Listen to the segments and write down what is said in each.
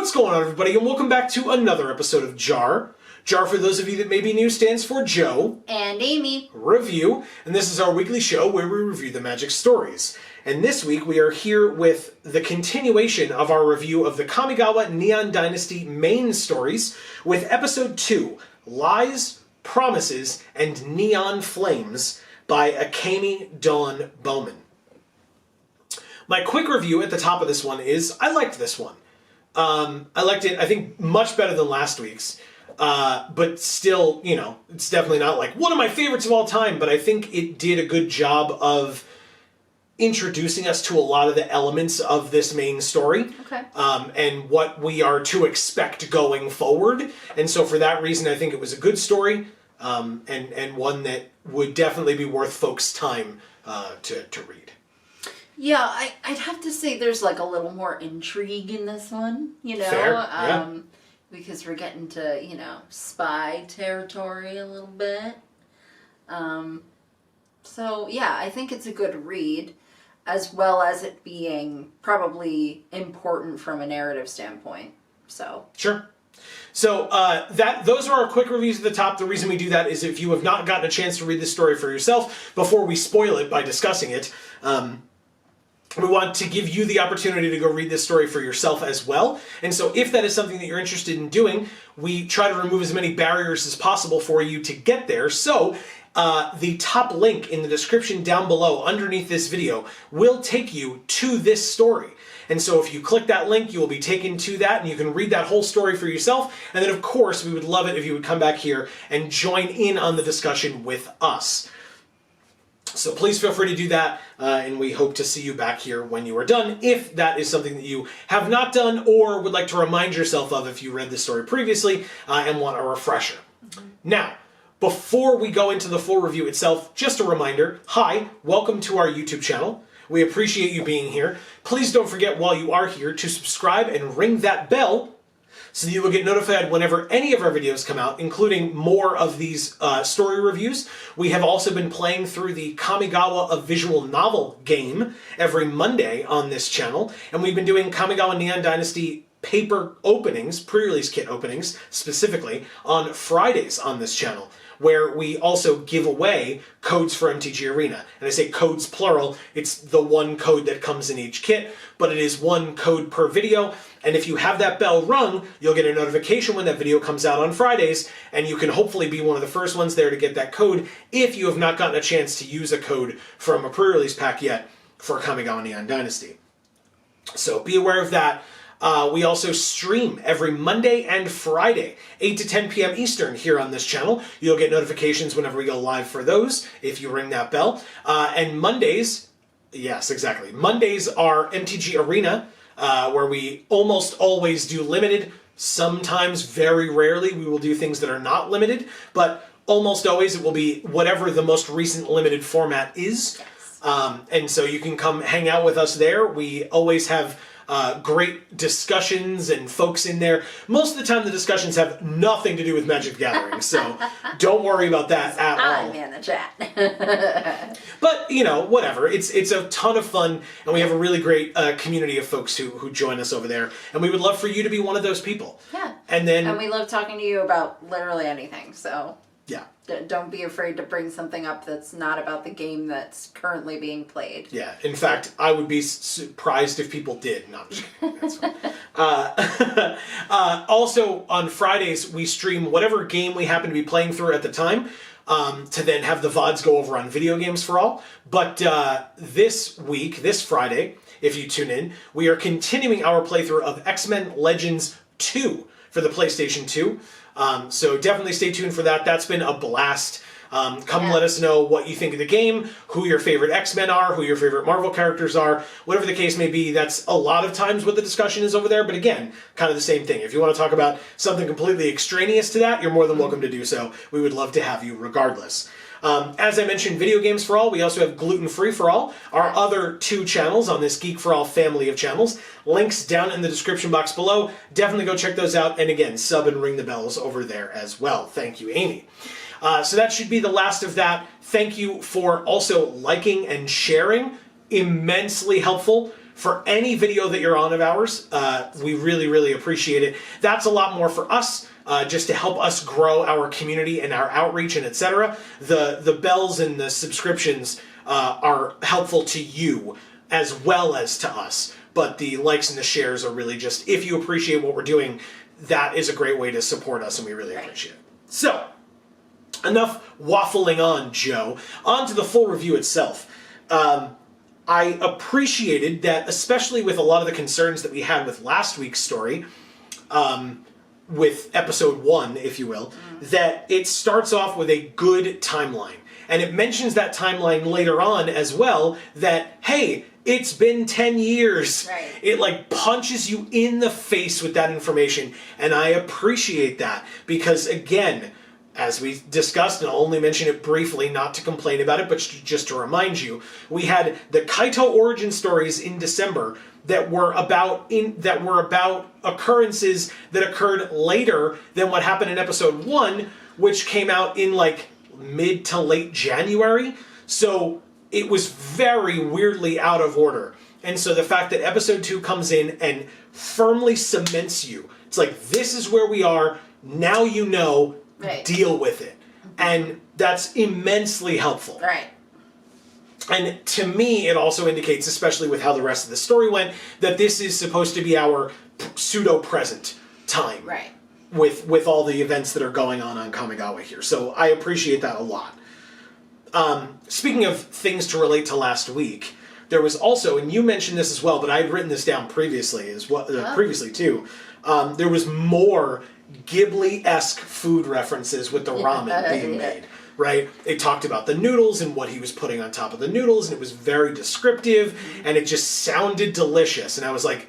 What's going on, everybody, and welcome back to another episode of JaAR. JaAR, for those of you that may be new, stands for Joe and Amy Review, and this is our weekly show where we review the Magic stories. And this week we are here with the continuation of our review of the Kamigawa Neon Dynasty main stories with Episode 2, Lies, Promises, and Neon Flames by Akemi Dawn Bowman. My quick review at the top of this one is, I liked this one. I liked it, I think, much better than last week's. But still, you know, it's definitely not like one of my favorites of all time, but I think it did a good job of introducing us to a lot of the elements of this main story. Okay. And what we are to expect going forward. And so for that reason, I think it was a good story, and one that would definitely be worth folks' time to read. Yeah, I'd have to say there's like a little more intrigue in this one, you know? Fair, yeah. Because we're getting to, you know, spy territory a little bit. So, yeah, I think it's a good read, as well as it being probably important from a narrative standpoint. So Sure. So those are our quick reviews at the top. The reason we do that is if you have not gotten a chance to read this story for yourself before we spoil it by discussing it, we want to give you the opportunity to go read this story for yourself as well. And so if that is something that you're interested in doing, we try to remove as many barriers as possible for you to get there. So the top link in the description down below underneath this video will take you to this story. And so if you click that link, you will be taken to that, and you can read that whole story for yourself. And then, of course, we would love it if you would come back here and join in on the discussion with us. So please feel free to do that, and we hope to see you back here when you are done, if that is something that you have not done or would like to remind yourself of if you read the story previously and want a refresher. Mm-hmm. Now, before we go into the full review itself, just a reminder, hi, welcome to our YouTube channel. We appreciate you being here. Please don't forget while you are here to subscribe and ring that bell so that you will get notified whenever any of our videos come out, including more of these story reviews. We have also been playing through the Kamigawa A Visual Novel game every Monday on this channel, and we've been doing Kamigawa Neon Dynasty paper openings, pre-release kit openings specifically, on Fridays on this channel, where we also give away codes for MTG Arena. And I say codes plural, it's the one code that comes in each kit, but it is one code per video. And if you have that bell rung, you'll get a notification when that video comes out on Fridays, and you can hopefully be one of the first ones there to get that code if you have not gotten a chance to use a code from a pre-release pack yet for Kamigawa Neon Dynasty. So be aware of that. We also stream every Monday and Friday, 8 to 10 p.m. Eastern here on this channel. You'll get notifications whenever we go live for those if you ring that bell. And Mondays, yes, exactly. Mondays are MTG Arena, where we almost always do limited. Sometimes, very rarely, we will do things that are not limited, but almost always it will be whatever the most recent limited format is. And so you can come hang out with us there. We always have great discussions and folks in there. Most of the time the discussions have nothing to do with Magic the Gathering, so don't worry about that at all. I'm in the chat. But, you know, whatever. It's a ton of fun, and we have a really great community of folks who join us over there, and we would love for you to be one of those people. Yeah. And we love talking to you about literally anything, so yeah. Don't be afraid to bring something up that's not about the game that's currently being played. Yeah, in fact, I would be surprised if people did. No, I'm just kidding. That's fine. Also, on Fridays, we stream whatever game we happen to be playing through at the time, to then have the VODs go over on Video Games for All. But this week, this Friday, if you tune in, we are continuing our playthrough of X-Men Legends 2 for the PlayStation 2. So definitely stay tuned for that. That's been a blast. Let us know what you think of the game, who your favorite X-Men are, who your favorite Marvel characters are, whatever the case may be. That's a lot of times what the discussion is over there, but again, kind of the same thing. If you want to talk about something completely extraneous to that, you're more than welcome to do so. We would love to have you regardless. As I mentioned, Video Games for All, we also have Gluten Free for All, our other two channels on this Geek for All family of channels. Links down in the description box below. Definitely go check those out. And again, sub and ring the bells over there as well. Thank you, Amy. So that should be the last of that. Thank you for also liking and sharing. Immensely helpful for any video that you're on of ours. We really, really appreciate it. That's a lot more for us, just to help us grow our community and our outreach and etc. The bells and the subscriptions are helpful to you as well as to us. But the likes and the shares are really just, if you appreciate what we're doing, that is a great way to support us, and we really appreciate it. So, enough waffling on, Joe. On to the full review itself. I appreciated that, especially with a lot of the concerns that we had with last week's story, with episode 1, if you will, that it starts off with a good timeline. And it mentions that timeline later on as well, that, hey, it's been 10 years. Right. It like punches you in the face with that information. And I appreciate that because, again, as we discussed, and I'll only mention it briefly, not to complain about it, but just to remind you, we had the Kaito origin stories in December that were about occurrences that occurred later than what happened in episode 1, which came out in like mid to late January. So it was very weirdly out of order. And so the fact that episode 2 comes in and firmly cements you, it's like, this is where we are, now you know, right. Deal with it. And that's immensely helpful. Right. And to me, it also indicates, especially with how the rest of the story went, that this is supposed to be our pseudo-present time. Right. With all the events that are going on Kamigawa here. So I appreciate that a lot. Speaking of things to relate to last week, there was also, and you mentioned this as well, but I had written this down previously previously too. There was more Ghibli-esque food references with the ramen being made. Right? It talked about the noodles and what he was putting on top of the noodles, and it was very descriptive, and it just sounded delicious. And I was like,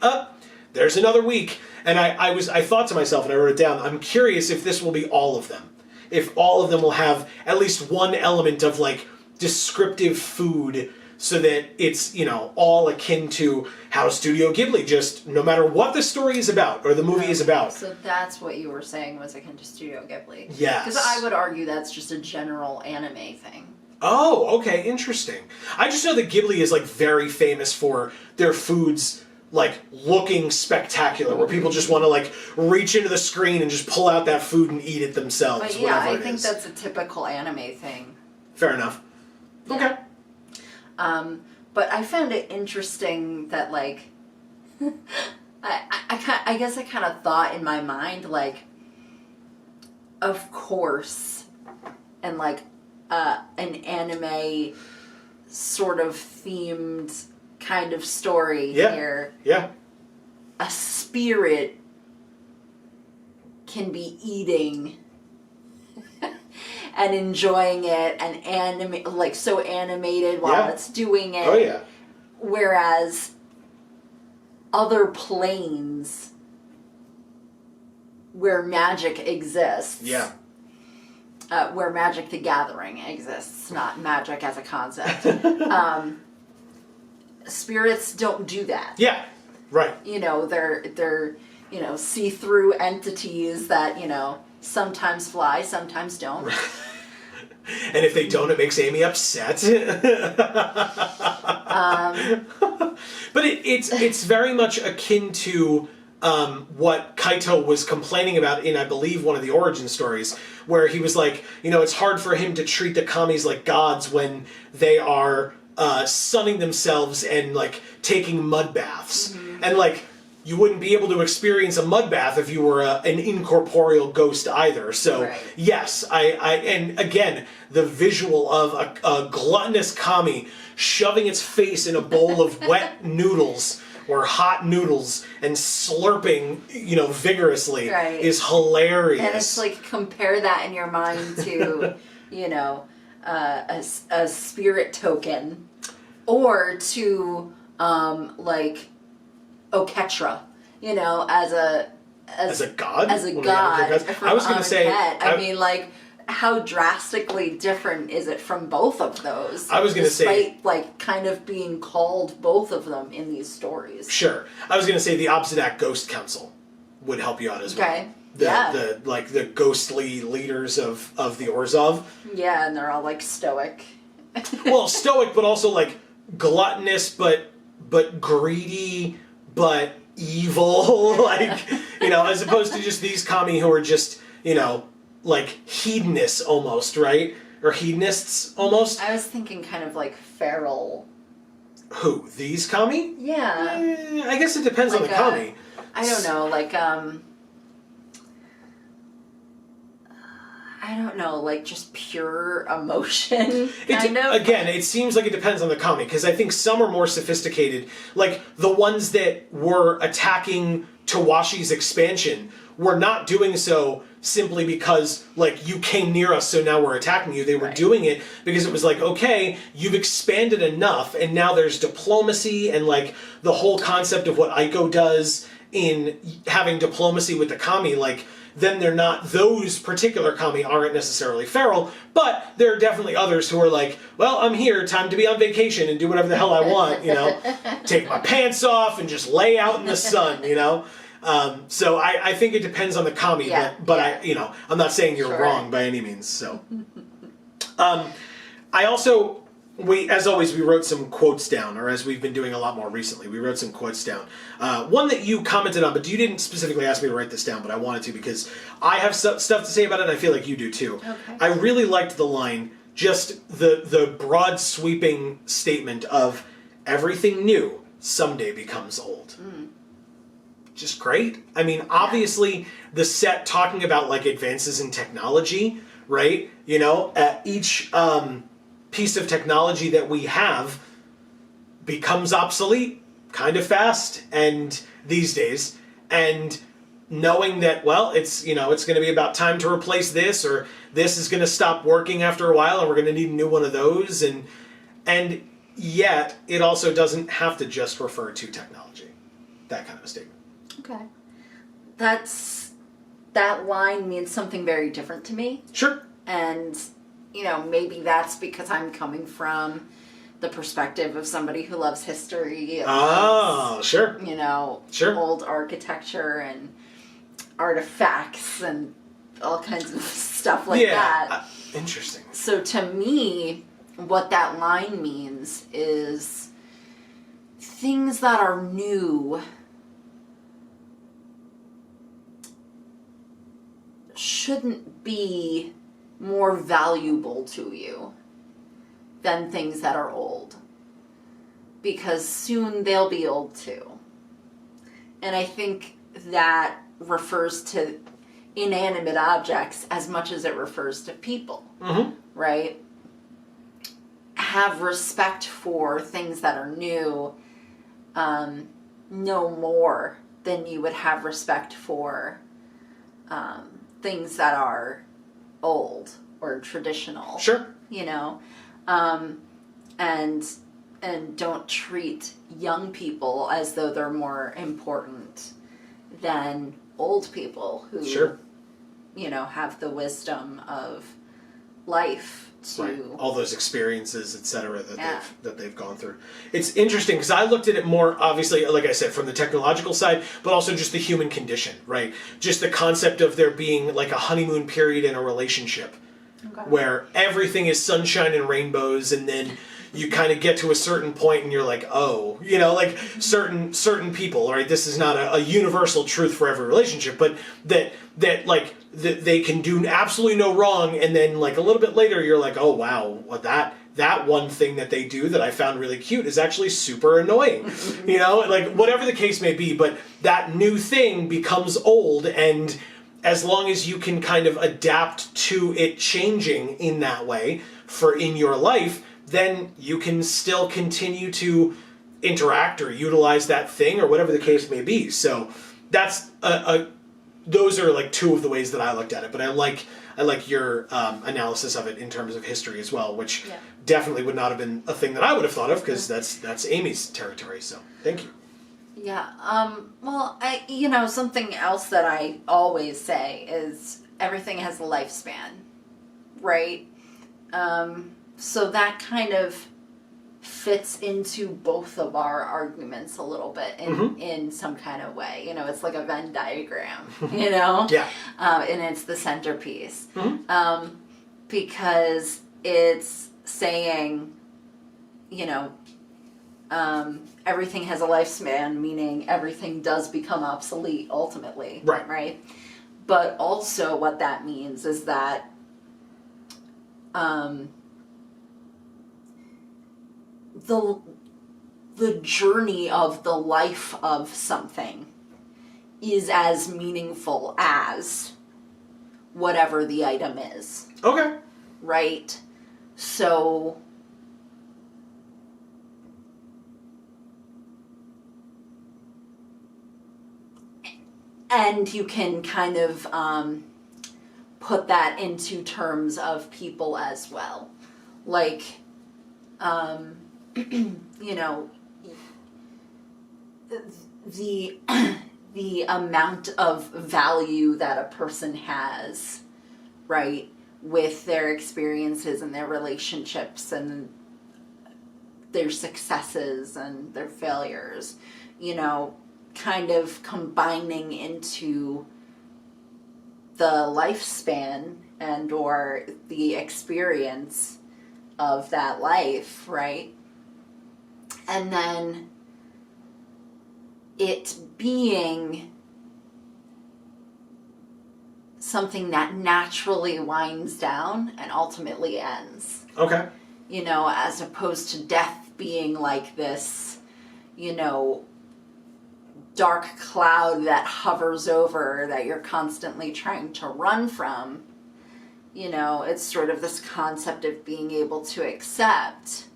there's another week. And I thought to myself, and I wrote it down, I'm curious if this will be all of them. If all of them will have at least one element of like descriptive food, so that it's, all akin to how Studio Ghibli just, no matter what the story is about or the movie is about. So that's what you were saying was akin to Studio Ghibli. Yes. Because I would argue that's just a general anime thing. Oh, okay, interesting. I just know that Ghibli is like very famous for their foods like looking spectacular, where people just want to like reach into the screen and just pull out that food and eat it themselves. But yeah, I think that's a typical anime thing. Fair enough. Yeah. Okay. But I found it interesting that like I guess I kind of thought in my mind like, of course, and like an anime sort of themed kind of story here. Yeah. A spirit can be eating and enjoying it and so animated while it's doing it. Oh yeah. Whereas other planes where magic exists. Yeah. Where Magic the Gathering exists, not magic as a concept. Spirits don't do that. Yeah. Right. They're see-through entities that, sometimes fly, sometimes don't. And if they don't, it makes Amy upset. But it's very much akin to what Kaito was complaining about in, I believe, one of the origin stories, where he was like, it's hard for him to treat the kamis like gods when they are sunning themselves and like taking mud baths. Mm-hmm. And like, you wouldn't be able to experience a mud bath if you were an incorporeal ghost either. So right. Yes, and again, the visual of a gluttonous kami shoving its face in a bowl of wet noodles or hot noodles and slurping, vigorously is hilarious. And it's like, compare that in your mind to, a spirit token, or to like Oketra, as a god. As a god. I was going to say. I mean, like, how drastically different is it from both of those? I was going to say, despite like kind of being called both of them in these stories. Sure, I was going to say the Obsidian Ghost Council would help you out as well. Okay. The ghostly leaders of the Orzhov. Yeah, and they're all like stoic. Well, stoic, but also like gluttonous, but but greedy, but evil, like, you know, as opposed to just these kami who are just, you know, like hedonists almost, right? Or hedonists almost. I was thinking kind of like feral. Who? These kami? Yeah. I guess it depends on the kami. I don't know, like, I don't know, like just pure emotion, kind of. Again, it seems like it depends on the kami, because I think some are more sophisticated. Like, the ones that were attacking Tawashi's expansion were not doing so simply because, like, you came near us, so now we're attacking you. They were doing it because it was like, okay, you've expanded enough, and now there's diplomacy, and, like, the whole concept of what Aiko does in having diplomacy with the kami, like, then they're not, those particular kami aren't necessarily feral, but there are definitely others who are like, well, I'm here, time to be on vacation and do whatever the hell I want, you know, take my pants off and just lay out in the sun, you know. So I think it depends on the kami, but I, you know, I'm not saying you're wrong by any means. So, I also, as always, we wrote some quotes down, or as we've been doing a lot more recently, we wrote some quotes down. One that you commented on, but you didn't specifically ask me to write this down, but I wanted to because I have stuff to say about it, and I feel like you do too. Okay. I really liked the line, just the broad sweeping statement of everything new someday becomes old. Just great. I mean, obviously, the set talking about, like, advances in technology, right? You know, each piece of technology that we have becomes obsolete kind of fast and these days. And knowing that, well, it's, you know, it's going to be about time to replace this, or this is going to stop working after a while and we're going to need a new one of those. And yet, it also doesn't have to just refer to technology. That kind of a statement. Okay. That line means something very different to me. Sure. And, you know, maybe that's because I'm coming from the perspective of somebody who loves history. Oh, sure. You know, old architecture and artifacts and all kinds of stuff like that. Interesting. So to me, what that line means is things that are new shouldn't be more valuable to you than things that are old. Because soon they'll be old too. And I think that refers to inanimate objects as much as it refers to people. Mm-hmm. Right? Have respect for things that are new, no more than you would have respect for things that are old or traditional. Sure. You know, and don't treat young people as though they're more important than old people who, you know, have the wisdom of life to all those experiences, etc., that they've gone through. It's interesting because I looked at it more, obviously, like I said, from the technological side, but also just the human condition, right? Just the concept of there being like a honeymoon period in a relationship where everything is sunshine and rainbows, and then you kind of get to a certain point and you're like, oh, you know, like certain people, right? This is not a universal truth for every relationship, but that they can do absolutely no wrong, and then like a little bit later you're like, oh wow, what that one thing that they do that I found really cute is actually super annoying. You know, like whatever the case may be, but that new thing becomes old, and as long as you can kind of adapt to it changing in that way in your life, then you can still continue to interact or utilize that thing or whatever the case may be. So that's those are like two of the ways that I looked at it, but I like your analysis of it in terms of history as well, which definitely would not have been a thing that I would have thought of, because that's Amy's territory. So thank you. Yeah. Well, you know, something else that I always say is everything has a lifespan, right? So that kind of fits into both of our arguments a little bit in some kind of way. You know, it's like a Venn diagram, you know? And it's the centerpiece. Because it's saying, you know, everything has a lifespan, meaning everything does become obsolete ultimately. Right. Right? But also what that means is that the journey of the life of something is as meaningful as whatever the item is. Okay. Right? So and you can kind of put that into terms of people as well. Like, you know, the amount of value that a person has, right, with their experiences and their relationships and their successes and their failures, you know, kind of combining into the lifespan and or the experience of that life, right? And then it being something that naturally winds down and ultimately ends. Okay. You know, as opposed to death being like this, you know, dark cloud that hovers over that you're constantly trying to run from. You know, it's sort of this concept of being able to accept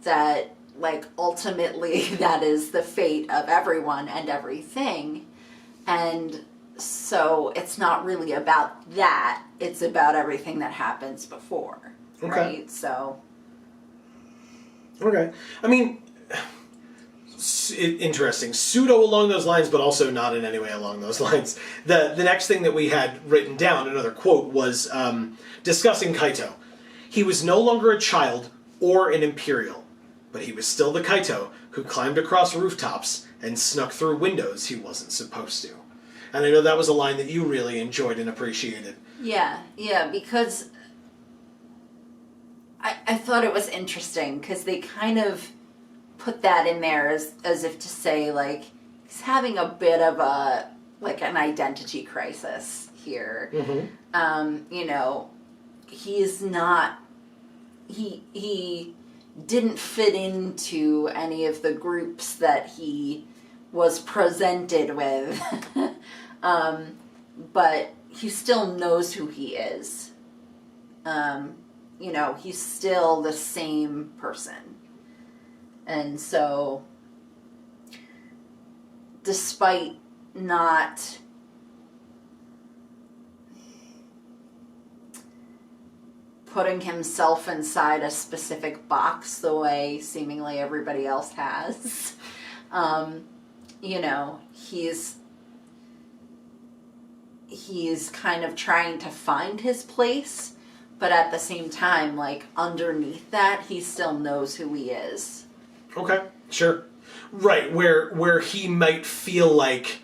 that, like, ultimately that is the fate of everyone and everything. And so it's not really about that. It's about everything that happens before. Okay. Right? So. Okay. I mean, interesting. Pseudo along those lines, but also not in any way along those lines. The next thing that we had written down, another quote, was discussing Kaito. He was no longer a child or an Imperial, but he was still the Kaito who climbed across rooftops and snuck through windows he wasn't supposed to. And I know that was a line that you really enjoyed and appreciated. Yeah, because I thought it was interesting because they kind of put that in there as if to say, like, he's having a bit of a, like, an identity crisis here. Mm-hmm. You know, he's not, he didn't fit into any of the groups that he was presented with. But he still knows who he is. You know, he's still the same person. And so, despite not putting himself inside a specific box the way seemingly everybody else has, you know, he's kind of trying to find his place, but at the same time, like, underneath that, he still knows who he is. Okay, sure. Right, where he might feel like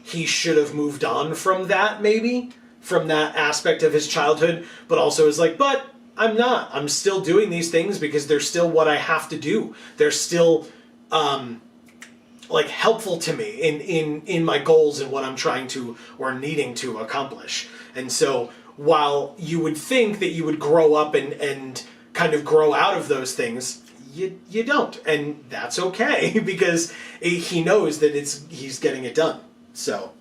he should have moved on from that, maybe, from that aspect of his childhood, but also is like, but I'm not. I'm still doing these things because they're still what I have to do. They're still, like, helpful to me in my goals and what I'm trying to or needing to accomplish. And so, while you would think that you would grow up and kind of grow out of those things, you don't, and that's okay because he knows that he's getting it done. So,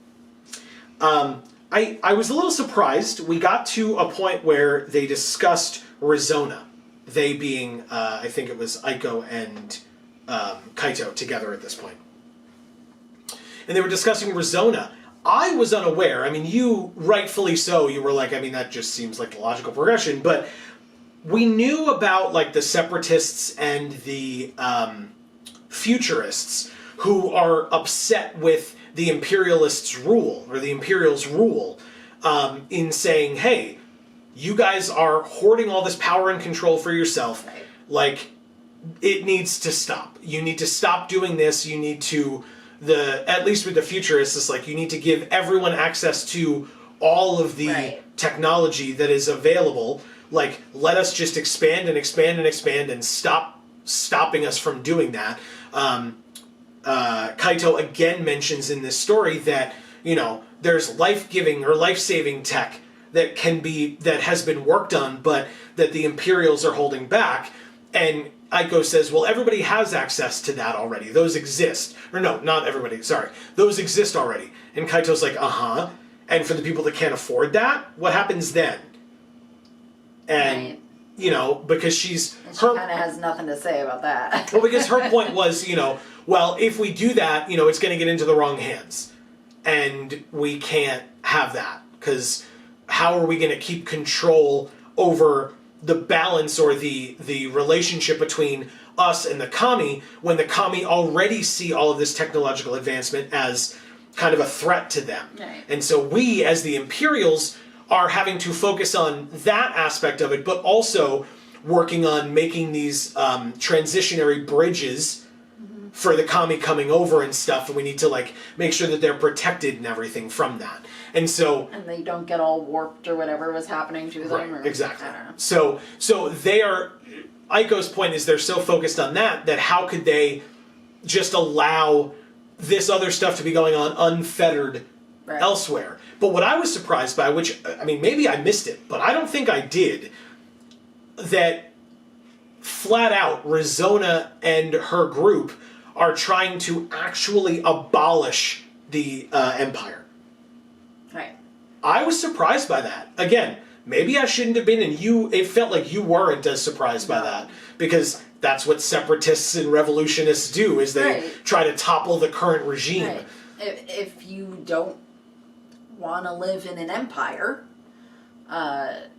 I was a little surprised. We got to a point where they discussed Rizona, they being I think it was Aiko and Kaito together at this point, and they were discussing Rizona. I was unaware. I mean, you rightfully so. You were like, I mean, that just seems like the logical progression, but we knew about, like, the separatists and the futurists who are upset with the imperialists' rule, or the Imperials' rule, in saying, hey, you guys are hoarding all this power and control for yourself. Right. Like, it needs to stop. You need to stop doing this. You need to, at least with the futurists, it's like, you need to give everyone access to all of the technology that is available. Like, let us just expand and expand and expand and stop stopping us from doing that. Kaito again mentions in this story that, there's life-giving or life-saving tech that has been worked on, but that the Imperials are holding back. And Aiko says, well, everybody has access to that already. Those exist. Or no, not everybody, sorry. Those exist already. And Kaito's like, uh-huh. And for the people that can't afford that, what happens then? And, right. Because she kind of has nothing to say about that. well, because her point was, well, if we do that, it's going to get into the wrong hands. And we can't have that. Because how are we going to keep control over the balance or the relationship between us and the Kami when the Kami already see all of this technological advancement as kind of a threat to them. Right. And so we, as the Imperials, are having to focus on that aspect of it, but also working on making these transitionary bridges for the Kami coming over and stuff, and we need to make sure that they're protected and everything from that. And so... And they don't get all warped or whatever was happening to them. Right, or, exactly. I don't know. So they are... Aiko's point is they're so focused on that how could they just allow this other stuff to be going on unfettered elsewhere? But what I was surprised by, which, maybe I missed it, but I don't think I did, that flat out, Rizona and her group are trying to actually abolish the Empire. Right. I was surprised by that. Again, maybe I shouldn't have been, and it felt like you weren't as surprised by that, because that's what separatists and revolutionists do, is they try to topple the current regime. Right. If you don't want to live in an empire, and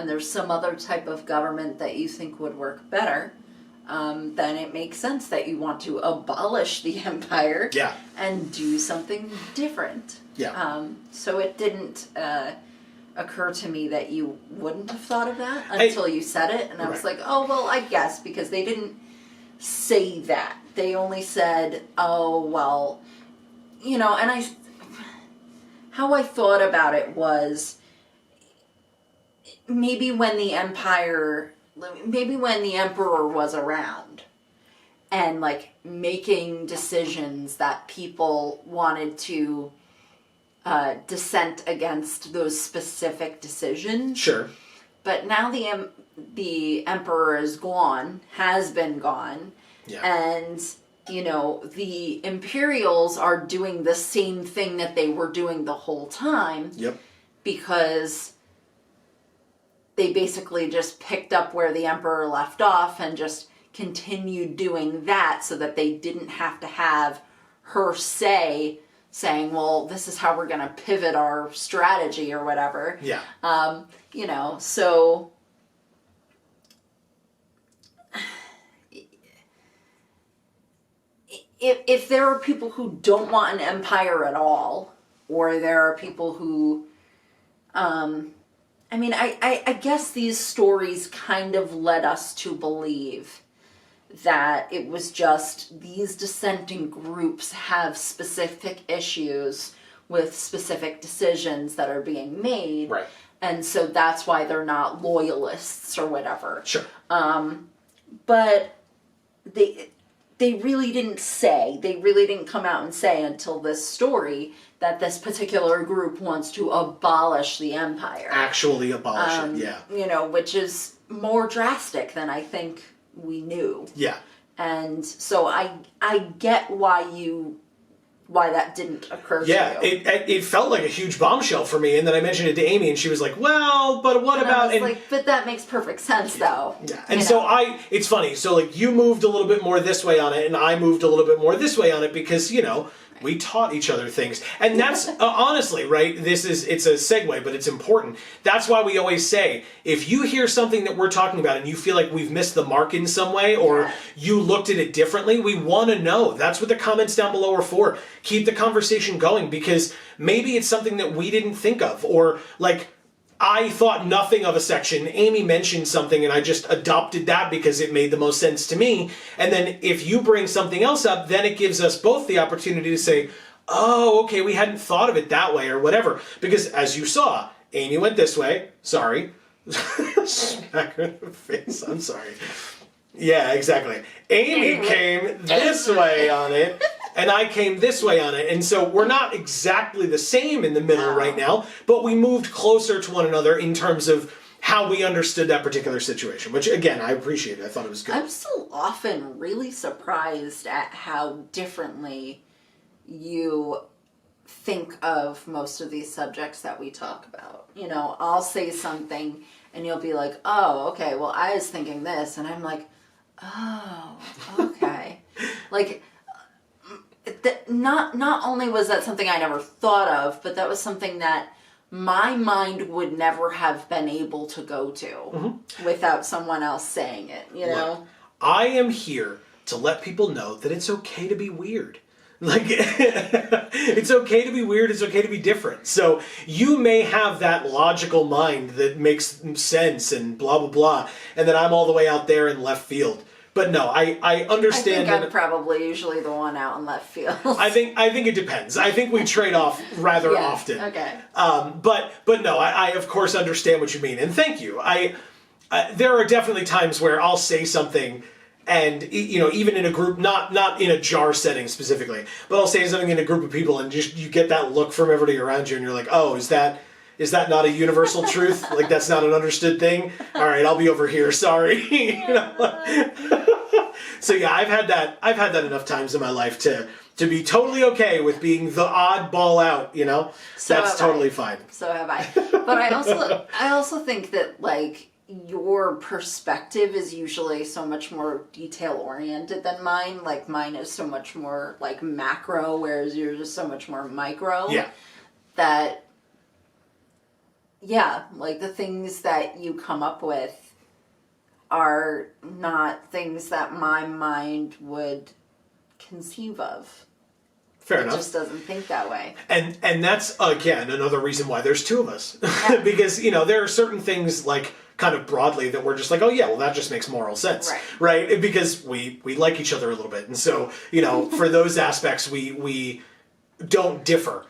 there's some other type of government that you think would work better, then it makes sense that you want to abolish the empire and do something different. Yeah. So it didn't occur to me that you wouldn't have thought of that until you said it, and I was like, oh, well, I guess, because they didn't say that. They only said, oh, well, and how I thought about it was maybe when the emperor was around and making decisions that people wanted to dissent against those specific decisions. Sure. But now the emperor has been gone, and the Imperials are doing the same thing that they were doing the whole time. Yep. Because they basically just picked up where the emperor left off and just continued doing that, so that they didn't have to have her saying, well, this is how we're going to pivot our strategy or whatever. Yeah. So if there are people who don't want an empire at all, or there are people who, I guess these stories kind of led us to believe that it was just these dissenting groups have specific issues with specific decisions that are being made. Right. And so that's why they're not loyalists or whatever. Sure. But they really didn't come out and say until this story that this particular group wants to abolish the empire. Actually abolish it, yeah. Which is more drastic than I think we knew. Yeah. And so I get why that didn't occur to you. Yeah, it felt like a huge bombshell for me, and then I mentioned it to Amy, and she was like, well, but what about... I was but that makes perfect sense, though. Yeah, and so it's funny, so you moved a little bit more this way on it, and I moved a little bit more this way on it, because, we taught each other things. And that's, honestly, right, it's a segue, but it's important. That's why we always say, if you hear something that we're talking about and you feel like we've missed the mark in some way, or you looked at it differently, we want to know. That's what the comments down below are for. Keep the conversation going, because maybe it's something that we didn't think of, or I thought nothing of a section. Amy mentioned something and I just adopted that because it made the most sense to me. And then if you bring something else up, then it gives us both the opportunity to say, oh, okay, we hadn't thought of it that way or whatever. Because as you saw, Amy went this way. Sorry. Smack her in the face. I'm sorry. Yeah, exactly. Amy came this way on it, and I came this way on it. And so we're not exactly the same in the middle right now, but we moved closer to one another in terms of how we understood that particular situation, which, again, I appreciate it. I thought it was good. I'm still often really surprised at how differently you think of most of these subjects that we talk about. You know, I'll say something and you'll be like, oh, okay, well, I was thinking this. And I'm like, oh, okay. Like, not only was that something I never thought of, but that was something that my mind would never have been able to go to without someone else saying it, you know? Look, I am here to let people know that it's okay to be weird. Like, it's okay to be weird, it's okay to be different. So you may have that logical mind that makes sense and blah, blah, blah, and then I'm all the way out there in left field. But no, I understand. I think I'm probably usually the one out in left field. I think it depends. I think we trade off rather often. Okay. But no, I of course understand what you mean, and thank you. There are definitely times where I'll say something, and you know, even in a group, not in a JaAR setting specifically, but I'll say something in a group of people, and just you get that look from everybody around you, and you're like, oh, is that not a universal truth? Like, that's not an understood thing? All right, I'll be over here. Sorry. You know? So yeah, I've had that enough times in my life to be totally okay with being the oddball out, you know? So that's totally fine. So have I. But I also think that, like, your perspective is usually so much more detail oriented than mine. Like, mine is so much more like macro, whereas yours is so much more micro. Yeah. That, yeah, like the things that you come up with are not things that my mind would conceive of. Fair enough. It just doesn't think that way. And that's, again, another reason why there's two of us. Yeah. Because, you know, there are certain things, like, kind of broadly that we're just like, oh yeah, well, that just makes moral sense. Right? Because we like each other a little bit. And so, you know, for those aspects, we don't differ.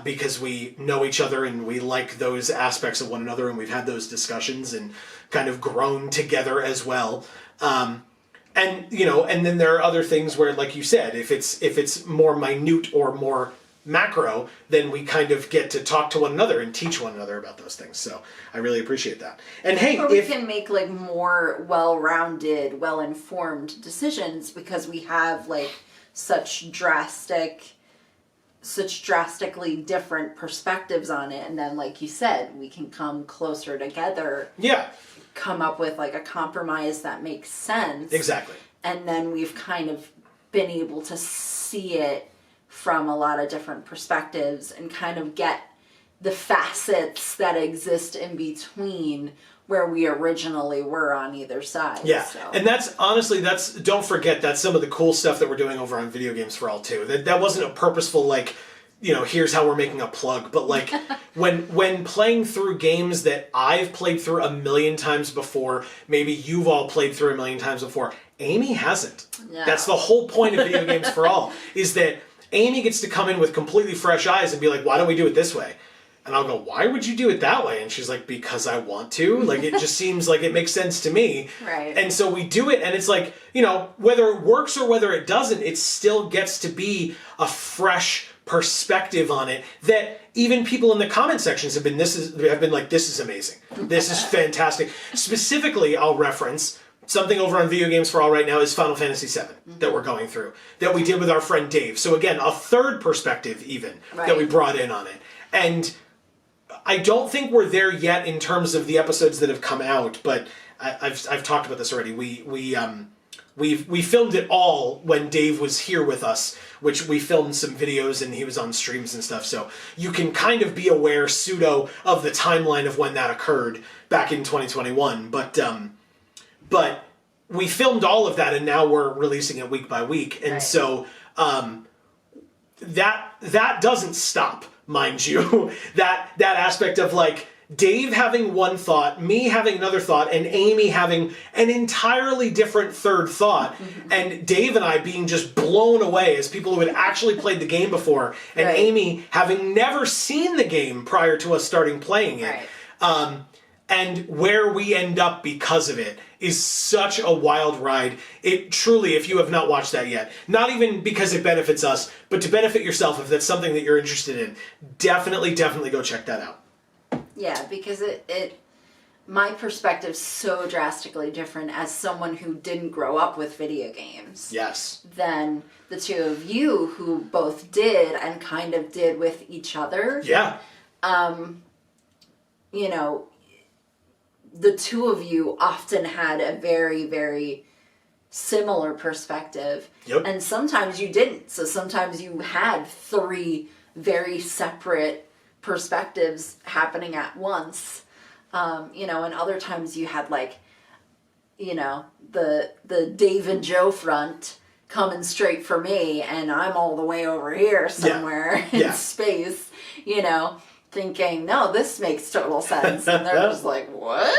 Because we know each other and we like those aspects of one another, and we've had those discussions and kind of grown together as well. And you know, and then there are other things where, like you said, if it's more minute or more macro, then we kind of get to talk to one another and teach one another about those things. So I really appreciate that. And hey, or we can make like more well-rounded, well-informed decisions because we have like such drastically different perspectives on it, and then, like you said, we can come closer together. Yeah. Come up with like a compromise that makes sense. Exactly. And then we've kind of been able to see it from a lot of different perspectives and kind of get the facets that exist in between where we originally were on either side. Yeah, so. And that's, honestly, don't forget, that's some of the cool stuff that we're doing over on Video Games for All too. That wasn't a purposeful, like, you know, here's how we're making a plug, but like, when playing through games that I've played through a million times before, maybe you've all played through a million times before, Amy hasn't. No. That's the whole point of Video Games for All, is that Amy gets to come in with completely fresh eyes and be like, why don't we do it this way? And I'll go, why would you do it that way? And she's like, because I want to. Like, it just seems like it makes sense to me. Right. And so we do it, and it's like, you know, whether it works or whether it doesn't, it still gets to be a fresh perspective on it that even people in the comment sections have been like, this is amazing. This is fantastic. Specifically, I'll reference something over on Video Games for All right now is Final Fantasy VII that we're going through, that we did with our friend Dave. So again, a third perspective even that we brought in on it. And I don't think we're there yet in terms of the episodes that have come out, but I've talked about this already. We filmed it all when Dave was here with us, which we filmed some videos and he was on streams and stuff. So you can kind of be aware pseudo of the timeline of when that occurred back in 2021. But we filmed all of that, and now we're releasing it week by week, and so that doesn't stop. Mind you, that aspect of like Dave having one thought, me having another thought, and Amy having an entirely different third thought, and Dave and I being just blown away as people who had actually played the game before, and Amy having never seen the game prior to us starting playing it. and where we end up because of it is such a wild ride. It truly, if you have not watched that yet, not even because it benefits us, but to benefit yourself, if that's something that you're interested in, definitely go check that out. Yeah, because my perspective's so drastically different as someone who didn't grow up with video games. Yes. Than the two of you who both did and kind of did with each other. Yeah. You know, the two of you often had a very, very similar perspective. Yep. And sometimes you didn't. So sometimes you had three very separate perspectives happening at once. You know, and other times you had like, you know, the Dave and Joe front coming straight for me and I'm all the way over here somewhere in space, you know, thinking, no, this makes total sense. And they're just like, what?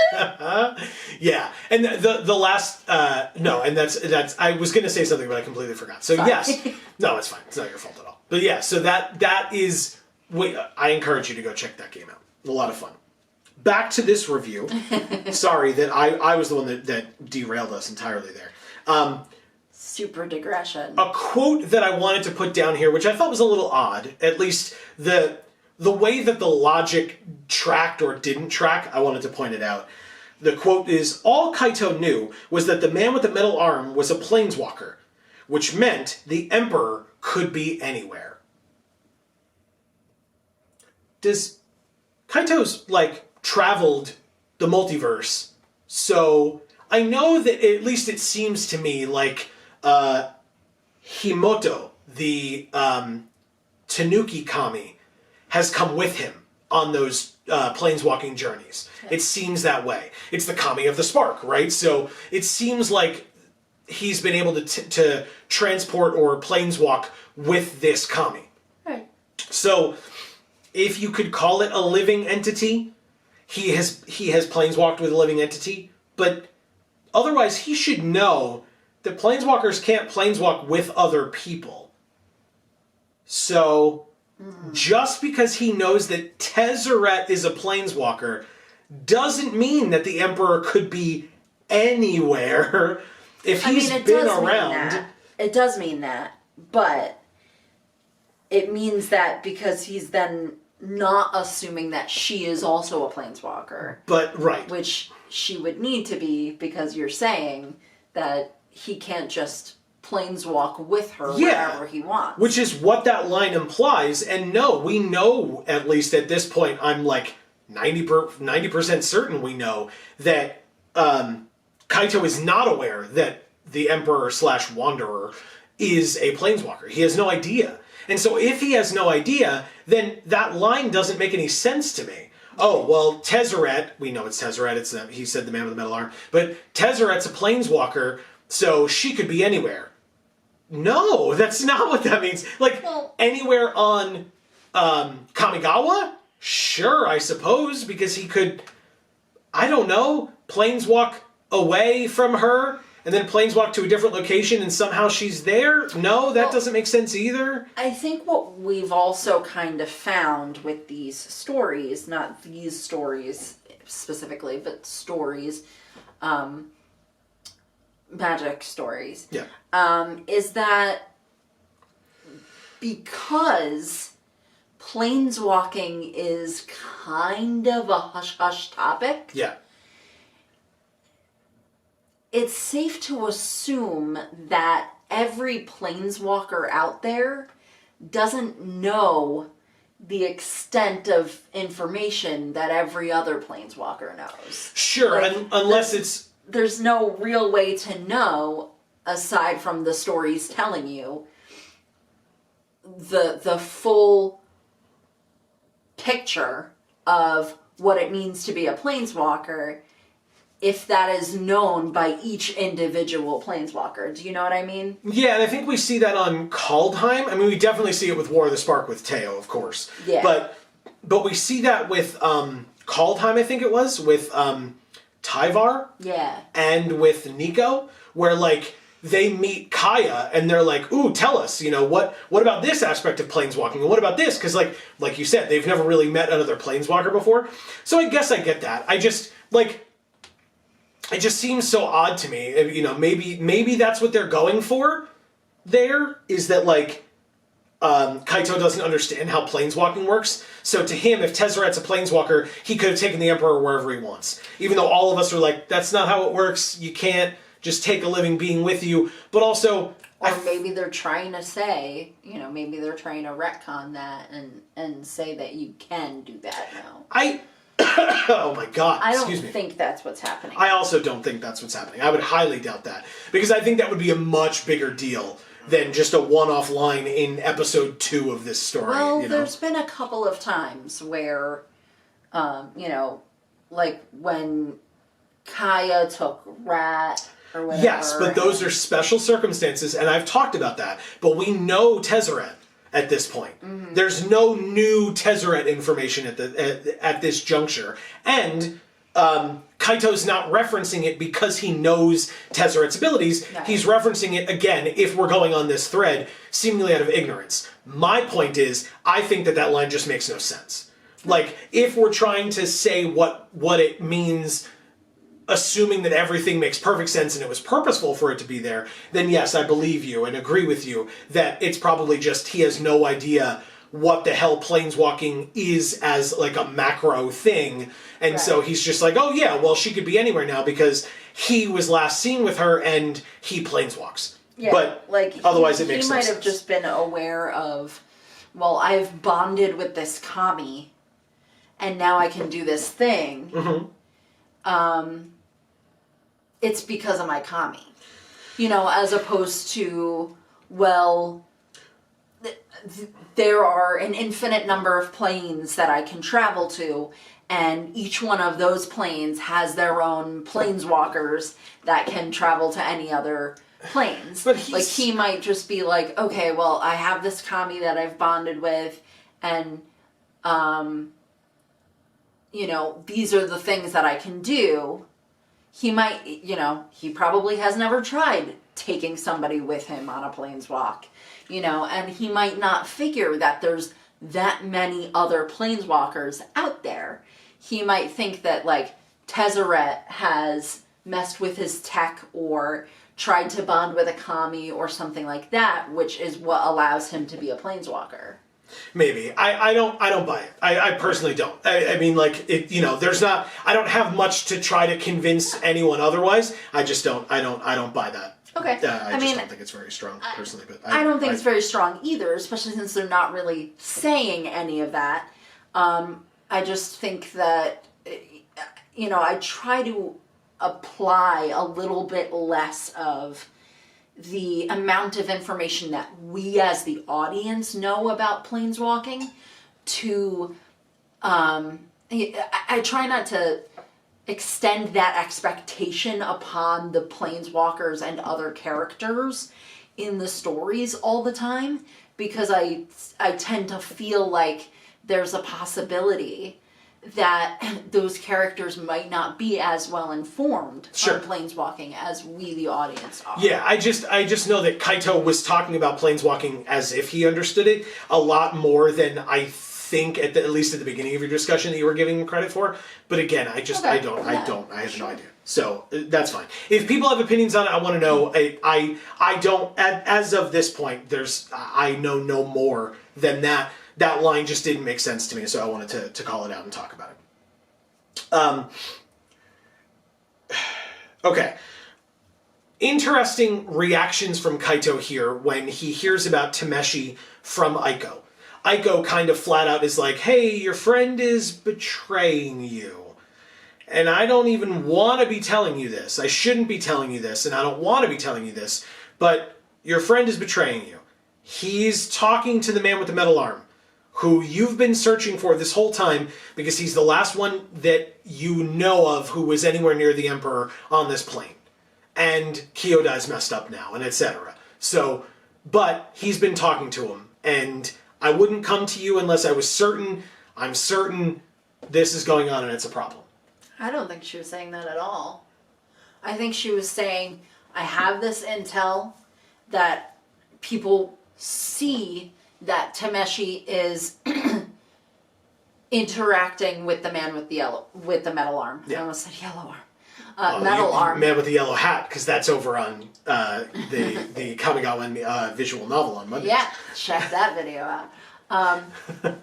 Yeah. And the last, no, and that's, I was going to say something, but I completely forgot. So Sorry. yes, no, it's fine. It's not your fault at all. But yeah, so that is, I encourage you to go check that game out. A lot of fun. Back to this review. Sorry that I was the one that derailed us entirely there. Super digression. A quote that I wanted to put down here, which I thought was a little odd, at least the way that the logic tracked or didn't track, I wanted to point it out. The quote is, "All Kaito knew was that the man with the metal arm was a planeswalker, which meant the Emperor could be anywhere." Does Kaito's, like, traveled the multiverse, so I know that at least it seems to me like Himoto, the Tanuki Kami, has come with him on those planeswalking journeys. It seems that way. It's the Kami of the Spark, right? So it seems like he's been able to transport or planeswalk with this Kami. Right. So if you could call it a living entity, he has planeswalked with a living entity, but otherwise he should know that planeswalkers can't planeswalk with other people. So just because he knows that Tezzeret is a planeswalker doesn't mean that the Emperor could be anywhere. If he's been around. It does mean that, but it means that because he's then not assuming that she is also a planeswalker. But, right. Which she would need to be, because you're saying that he can't just planeswalk with her wherever he wants. Which is what that line implies. And no, we know, at least at this point, I'm like 90% certain we know that Kaito is not aware that the Emperor / Wanderer is a planeswalker. He has no idea. And so if he has no idea, then that line doesn't make any sense to me. Oh, well, Tezzeret, we know it's Tezzeret, he said the man with the metal arm, but Tezzeret's a planeswalker, so she could be anywhere. No, that's not what that means. Like, anywhere on Kamigawa? Sure, I suppose, because he could, I don't know, planeswalk away from her, and then planeswalk to a different location and somehow she's there? No, that doesn't make sense either. I think what we've also kind of found with these stories, not these stories specifically, but stories, magic stories, is that because planeswalking is kind of a hush-hush topic, it's safe to assume that every planeswalker out there doesn't know the extent of information that every other planeswalker knows. Sure, Like, unless there's no real way to know, aside from the stories telling you, the full picture of what it means to be a planeswalker, if that is known by each individual planeswalker. Do you know what I mean? Yeah, and I think we see that on Kaldheim. I mean, we definitely see it with War of the Spark with Teo, of course. Yeah. But we see that with Kaldheim, I think it was, with Tyvar. Yeah. And with Nico, where, like, they meet Kaya, and they're like, ooh, tell us, you know, what about this aspect of planeswalking, and what about this? Because, like you said, they've never really met another planeswalker before. So I guess I get that. like, it just seems so odd to me. You know, maybe that's what they're going for there, is that, like, Kaito doesn't understand how planeswalking works. So to him, if Tezzeret's a planeswalker, he could have taken the Emperor wherever he wants. Even though all of us are like, that's not how it works. You can't just take a living being with you. But also... Or maybe they're trying to say, you know, maybe they're trying to retcon that and say that you can do that now. Oh my god, excuse me. I don't think that's what's happening. I also don't think that's what's happening. I would highly doubt that. Because I think that would be a much bigger deal than just a one-off line in episode 2 of this story. Well, you know? There's been a couple of times where, you know, like when Kaya took Rat... Whatever, yes, but those are special circumstances, and I've talked about that. But we know Tezzeret at this point. Mm-hmm. There's no new Tezzeret information at this juncture. And Kaito's not referencing it because he knows Tezzeret's abilities. No. He's referencing it, again, if we're going on this thread, seemingly out of ignorance. My point is, I think that line just makes no sense. Like, if we're trying to say what it means... assuming that everything makes perfect sense and it was purposeful for it to be there, then yes, I believe you and agree with you that it's probably just he has no idea what the hell planeswalking is as like a macro thing. And right. So he's just like, oh yeah, well she could be anywhere now because he was last seen with her and he planeswalks. Yeah, but like otherwise it makes no sense. He might have just been aware of, well, I've bonded with this kami and now I can do this thing. Mm-hmm. It's because of my kami. You know, as opposed to, well, there are an infinite number of planes that I can travel to, and each one of those planes has their own planeswalkers that can travel to any other planes. But like, he might just be like, okay, well, I have this kami that I've bonded with, and, you know, these are the things that I can do. He might, you know, he probably has never tried taking somebody with him on a planeswalk, you know, and he might not figure that there's that many other planeswalkers out there. He might think that, like, Tezzeret has messed with his tech or tried to bond with a kami or something like that, which is what allows him to be a planeswalker. Maybe. I don't buy it. I personally don't. I mean, like, it, you know, there's not, I don't have much to try to convince anyone otherwise. I just don't buy that. Okay. I just don't think it's very strong, personally. But I don't think it's very strong either, especially since they're not really saying any of that. I just think that, you know, I try to apply a little bit less of the amount of information that we as the audience know about planeswalking to, I try not to extend that expectation upon the planeswalkers and other characters in the stories all the time, because I tend to feel like there's a possibility that those characters might not be as well informed on planeswalking as we, the audience, are. Yeah, I just know that Kaito was talking about planeswalking as if he understood it a lot more than I think at least at the beginning of your discussion that you were giving him credit for. But again, I have no idea. So that's fine. If people have opinions on it, I want to know. I don't, as of this point, I know no more than that. That line just didn't make sense to me, so I wanted to call it out and talk about it. Okay. Interesting reactions from Kaito here when he hears about Tameshi from Aiko. Aiko kind of flat out is like, hey, your friend is betraying you. And I don't even want to be telling you this. I shouldn't be telling you this, and I don't want to be telling you this, but your friend is betraying you. He's talking to the man with the metal arm, who you've been searching for this whole time because he's the last one that you know of who was anywhere near the Emperor on this plane. And Kyodai's messed up now, and etc. So, but he's been talking to him, and I wouldn't come to you unless I was certain, I'm certain this is going on and it's a problem. I don't think she was saying that at all. I think she was saying, I have this intel that people see that Tameshi is interacting with the man with the metal arm. Yeah. I almost said yellow arm. Metal arm. Man with the yellow hat, because that's over on the Kamigawa visual novel on Monday. Yeah, check that video out.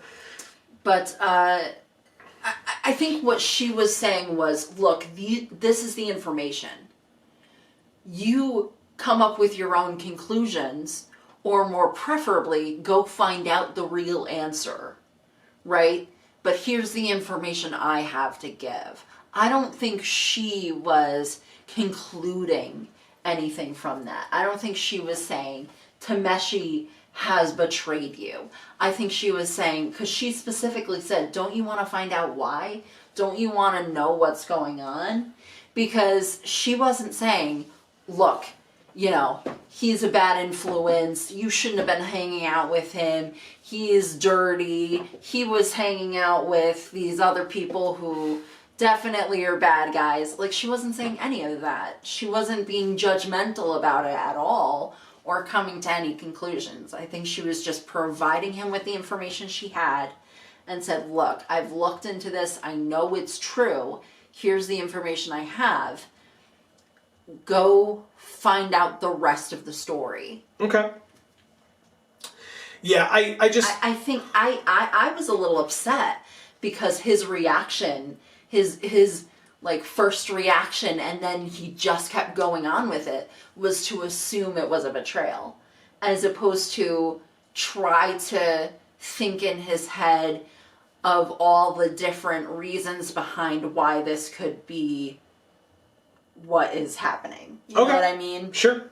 But I think what she was saying was, look, this is the information. You come up with your own conclusions, or more preferably, go find out the real answer, right? But here's the information I have to give. I don't think she was concluding anything from that. I don't think she was saying Tameshi has betrayed you. I think she was saying, because she specifically said, don't you want to find out why? Don't you want to know what's going on? Because she wasn't saying, look, you know, he's a bad influence. You shouldn't have been hanging out with him. He is dirty. He was hanging out with these other people who definitely are bad guys. Like, she wasn't saying any of that. She wasn't being judgmental about it at all or coming to any conclusions. I think she was just providing him with the information she had and said, look, I've looked into this. I know it's true. Here's the information I have. Go find out the rest of the story. Okay. Yeah, I think I was a little upset because his reaction, his like first reaction, and then he just kept going on with it, was to assume it was a betrayal, as opposed to try to think in his head of all the different reasons behind why this could be what is happening. You know what I mean? Sure.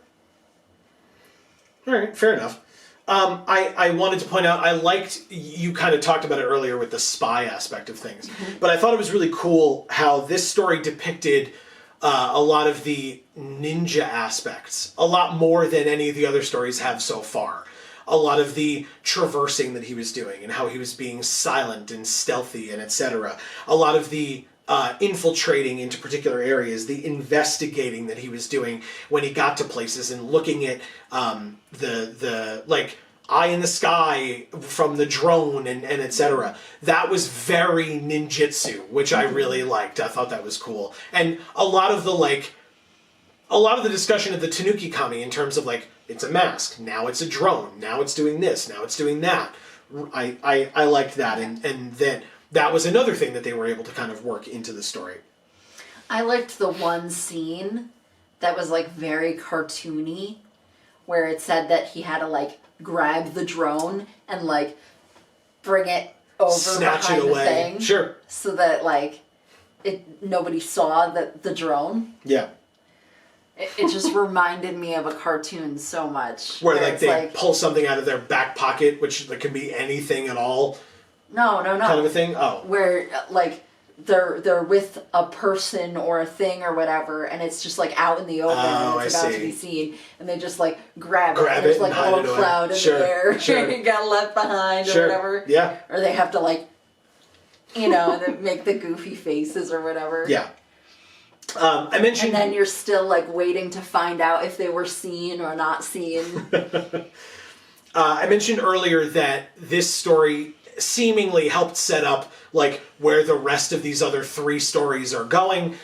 All right, fair enough. I wanted to point out, I liked, you kind of talked about it earlier with the spy aspect of things, but I thought it was really cool how this story depicted a lot of the ninja aspects, a lot more than any of the other stories have so far. A lot of the traversing that he was doing and how he was being silent and stealthy and etc. A lot of the infiltrating into particular areas, the investigating that he was doing when he got to places and looking at the like eye in the sky from the drone and etc. That was very ninjutsu, which I really liked. I thought that was cool. And a lot of the discussion of the Tanuki Kami in terms of like, it's a mask, now it's a drone, now it's doing this, now it's doing that. I liked that, and then that was another thing that they were able to kind of work into the story. I liked the one scene that was like very cartoony, where it said that he had to like grab the drone and like bring it over Snatch behind it away. the thing. Sure. So that like nobody saw the drone. Yeah. It just reminded me of a cartoon so much. Where like they pull something out of their back pocket, which like, can be anything at all. No. Kind of a thing? Oh. Where like they're with a person or a thing or whatever, and it's just like out in the open and it's about to be seen, and they just like grab it, and there's like a little cloud in the air and got left behind or whatever. Yeah. Or they have to like, you know, make the goofy faces or whatever. Yeah. I mentioned... And then you're still like waiting to find out if they were seen or not seen. I mentioned earlier that this story seemingly helped set up like where the rest of these other three stories are going,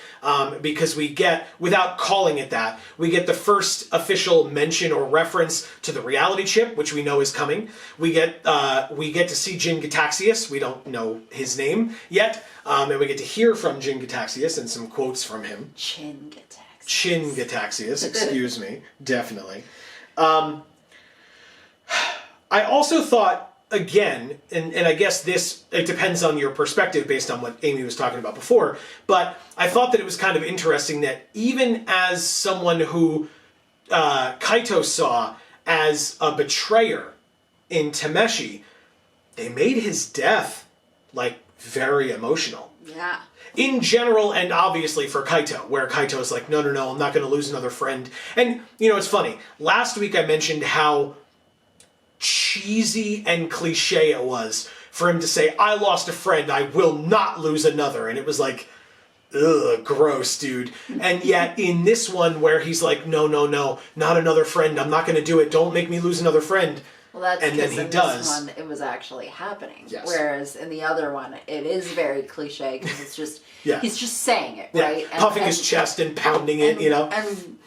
because we get, without calling it that, we get the first official mention or reference to the reality chip, which we know is coming. We get to see Jin Gataxius. We don't know his name yet, and we get to hear from Jin Gataxius and some quotes from him. Chin Gataxius, excuse me, definitely. I also thought, again, and I guess it depends on your perspective based on what Amy was talking about before, but I thought that it was kind of interesting that even as someone who Kaito saw as a betrayer in Tameshi, they made his death, like, very emotional. Yeah. In general, and obviously for Kaito, where Kaito is like, no, I'm not going to lose another friend. And, you know, it's funny. Last week I mentioned how cheesy and cliche it was for him to say, I lost a friend, I will not lose another. And it was like, ugh, gross, dude. And yet in this one where he's like, no, not another friend, I'm not going to do it, don't make me lose another friend. Well, that's and then because he in does. this one, it was actually happening. Yes. Whereas in the other one, it is very cliche because it's just Yeah. he's just saying it, Yeah. right? Puffing his chest and pounding it, you know? And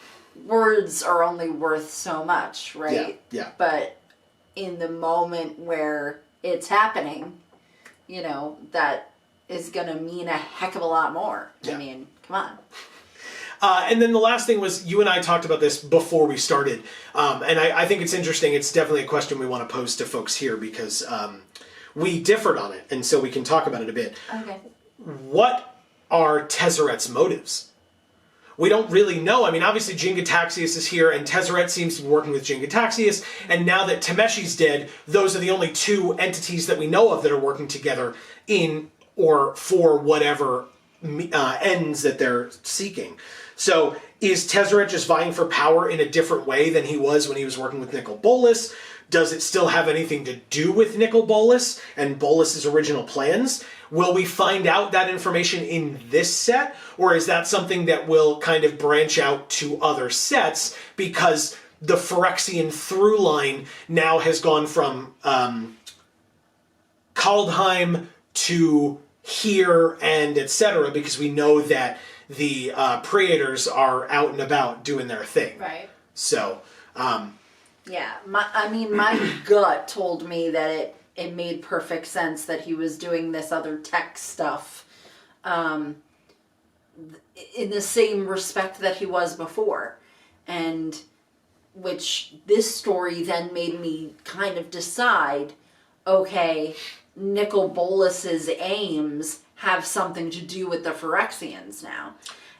words are only worth so much, right? Yeah. But in the moment where it's happening, you know, that is going to mean a heck of a lot more. Yeah. I mean, come on. And then the last thing was, you and I talked about this before we started, and I think it's interesting. It's definitely a question we want to pose to folks here because we differed on it, and so we can talk about it a bit. Okay. What are Tezzeret's motives? We don't really know. I mean, obviously Jin-Gitaxias is here, and Tezzeret seems to be working with Jin-Gitaxias, and now that Tameshi's dead, those are the only two entities that we know of that are working together in or for whatever ends that they're seeking. So is Tezzeret just vying for power in a different way than he was when he was working with Nicol Bolas? Does it still have anything to do with Nicol Bolas and Bolas's original plans? Will we find out that information in this set? Or is that something that will kind of branch out to other sets because the Phyrexian through line now has gone from Kaldheim to here and etc. because we know that the Praetors are out and about doing their thing. Right. So, yeah, my gut told me that it made perfect sense that he was doing this other tech stuff in the same respect that he was before. And which this story then made me kind of decide, okay, Nicol Bolas's aims have something to do with the Phyrexians now.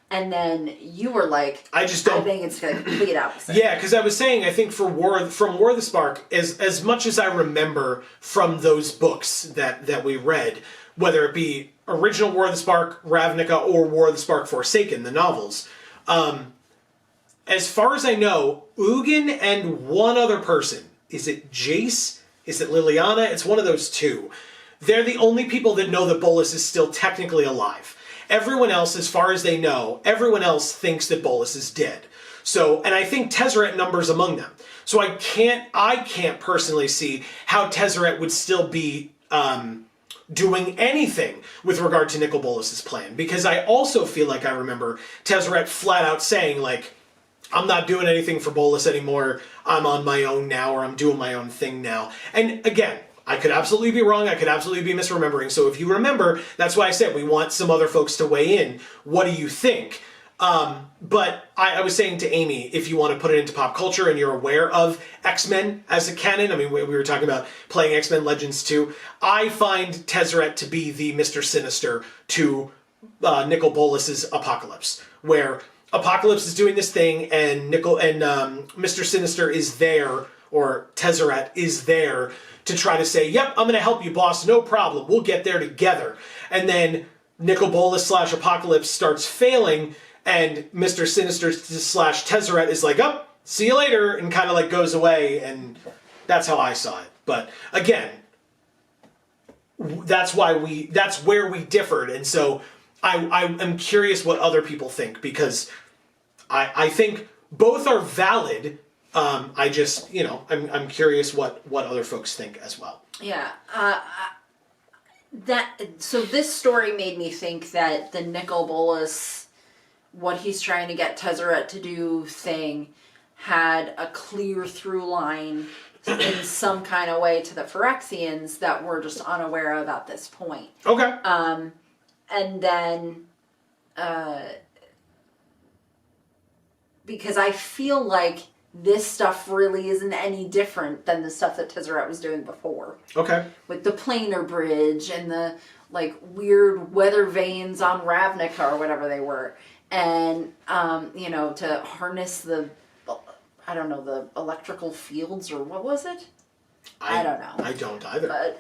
And then you were like, I think it's the complete opposite. Yeah, because I was saying, I think from War of the Spark, as much as I remember from those books that we read, whether it be original War of the Spark, Ravnica, or War of the Spark Forsaken, the novels, as far as I know, Ugin and one other person, is it Jace? Is it Liliana? It's one of those two. They're the only people that know that Bolas is still technically alive. Everyone else, as far as they know, everyone else thinks that Bolas is dead. So, and I think Tezzeret numbers among them. So I can't personally see how Tezzeret would still be doing anything with regard to Nicol Bolas's plan. Because I also feel like I remember Tezzeret flat out saying, like, I'm not doing anything for Bolas anymore. I'm on my own now, or I'm doing my own thing now. And again, I could absolutely be wrong. I could absolutely be misremembering. So if you remember, that's why I said we want some other folks to weigh in. What do you think? But I was saying to Amy, if you want to put it into pop culture and you're aware of X-Men as a canon, I mean, we were talking about playing X-Men Legends 2. I find Tezzeret to be the Mr. Sinister to Nicol Bolas's Apocalypse, where Apocalypse is doing this thing and Mr. Sinister is there, or Tezzeret is there to try to say, yep, I'm going to help you, boss, no problem, we'll get there together. And then Nicol Bolas / Apocalypse starts failing, and Mr. Sinister / Tezzeret is like, oh, see you later, and kind of like goes away, and that's how I saw it. But again, that's where we differed, and so I'm curious what other people think, because I think both are valid. I just, I'm curious what other folks think as well. Yeah. So this story made me think that the Nicol Bolas, what he's trying to get Tezzeret to do thing, had a clear through line in some kind of way to the Phyrexians that we're just unaware of at this point. Okay. And then, because I feel like this stuff really isn't any different than the stuff that Tezzeret was doing before. Okay. With the planar bridge and the, like, weird weather vanes on Ravnica or whatever they were. And, to harness the electrical fields, or what was it? I don't know. I don't either. But,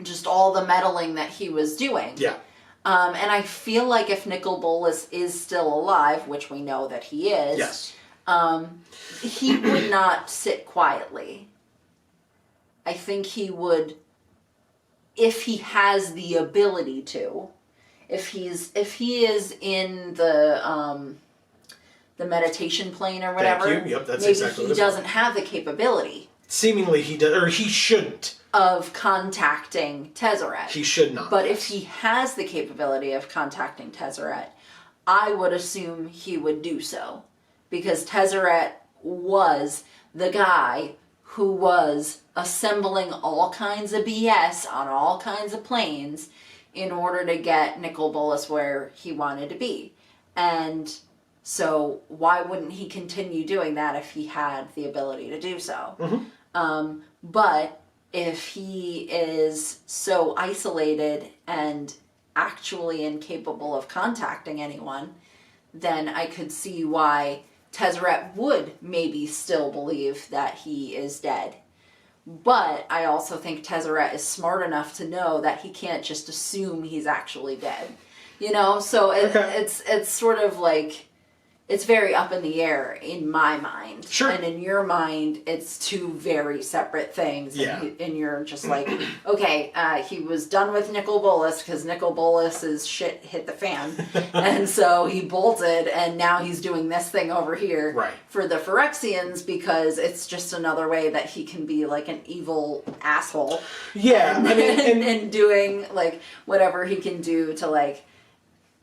just all the meddling that he was doing. Yeah. And I feel like if Nicol Bolas is still alive, which we know that he is, yes, he would not sit quietly. I think he would, if he has the ability to, if he is in the the meditation plane or whatever. Thank you. Yep, that's maybe exactly what he it's doesn't have the capability seemingly he does, or he shouldn't. Of contacting Tezzeret. He should not. But if he has the capability of contacting Tezzeret, I would assume he would do so. Because Tezzeret was the guy who was assembling all kinds of BS on all kinds of planes in order to get Nicol Bolas where he wanted to be. And so why wouldn't he continue doing that if he had the ability to do so? Mm-hmm. But if he is so isolated and actually incapable of contacting anyone, then I could see why Tezzeret would maybe still believe that he is dead. But I also think Tezzeret is smart enough to know that he can't just assume he's actually dead. You know, so it's sort of like, it's very up in the air in my mind. Sure. And in your mind, it's two very separate things. Yeah. And you're just like, okay, he was done with Nicol Bolas because Nicol Bolas's shit hit the fan. And so he bolted, and now he's doing this thing over here for the Phyrexians because it's just another way that he can be like an evil asshole. Yeah. And doing like whatever he can do to like,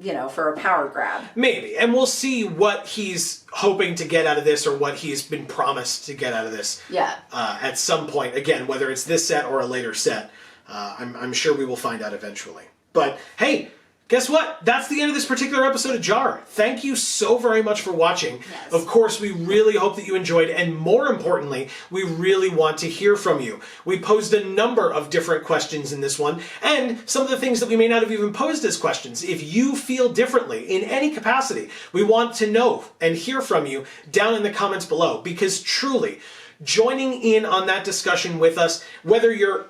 you know, for a power grab. Maybe. And we'll see what he's hoping to get out of this or what he's been promised to get out of this. Yeah. At some point. Again, whether it's this set or a later set. I'm sure we will find out eventually. But, hey, guess what? That's the end of this particular episode of JaAR. Thank you so very much for watching. Yes. Of course, we really hope that you enjoyed, and more importantly, we really want to hear from you. We posed a number of different questions in this one, and some of the things that we may not have even posed as questions. If you feel differently in any capacity, we want to know and hear from you down in the comments below, because truly, joining in on that discussion with us, whether you're,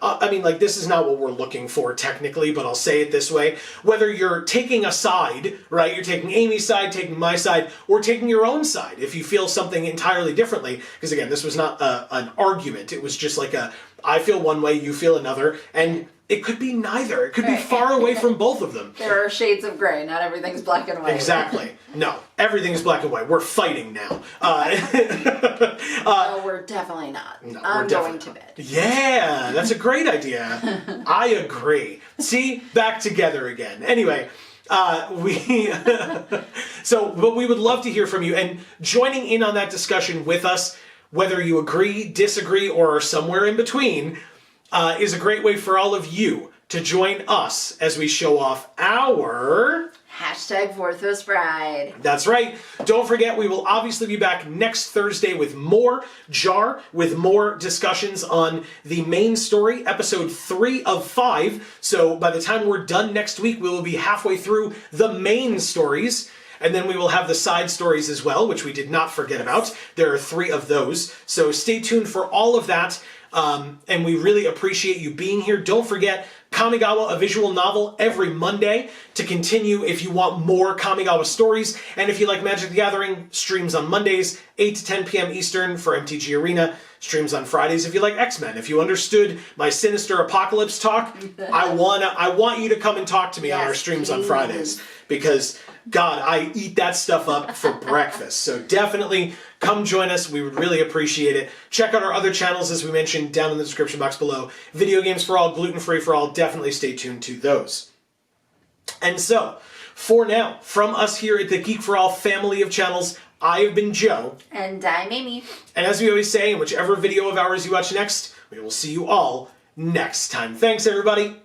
this is not what we're looking for technically, but I'll say it this way, whether you're taking a side, right, you're taking Amy's side, taking my side, or taking your own side, if you feel something entirely differently, because again, this was not an argument, it was just like I feel one way, you feel another, and it could be neither. It could be far away from both of them. There are shades of gray. Not everything's black and white. Exactly. No, everything's black and white. We're fighting now. No, we're definitely not. No, I'm going to bed. Yeah, that's a great idea. I agree. See, back together again. Anyway, but we would love to hear from you and joining in on that discussion with us, whether you agree, disagree, or are somewhere in between, is a great way for all of you to join us as we show off our... #Vorthos Bride. That's right. Don't forget, we will obviously be back next Thursday with more JaAR, with more discussions on the main story, episode 3 of 5. So by the time we're done next week, we will be halfway through the main stories. And then we will have the side stories as well, which we did not forget about. There are 3 of those. So stay tuned for all of that. And we really appreciate you being here. Don't forget, Kamigawa, a visual novel, every Monday to continue if you want more Kamigawa stories. And if you like Magic the Gathering, streams on Mondays, 8 to 10 p.m. Eastern for MTG Arena. Streams on Fridays if you like X-Men. If you understood my Sinister Apocalypse talk, I want you to come and talk to me on our streams on Fridays. Because, God, I eat that stuff up for breakfast. So definitely come join us. We would really appreciate it. Check out our other channels, as we mentioned, down in the description box below. Video Games for All, Gluten Free for All. Definitely stay tuned to those. And so, for now, from us here at the Geek for All family of channels, I have been Joe. And I'm Amy. And as we always say, in whichever video of ours you watch next, we will see you all next time. Thanks, everybody.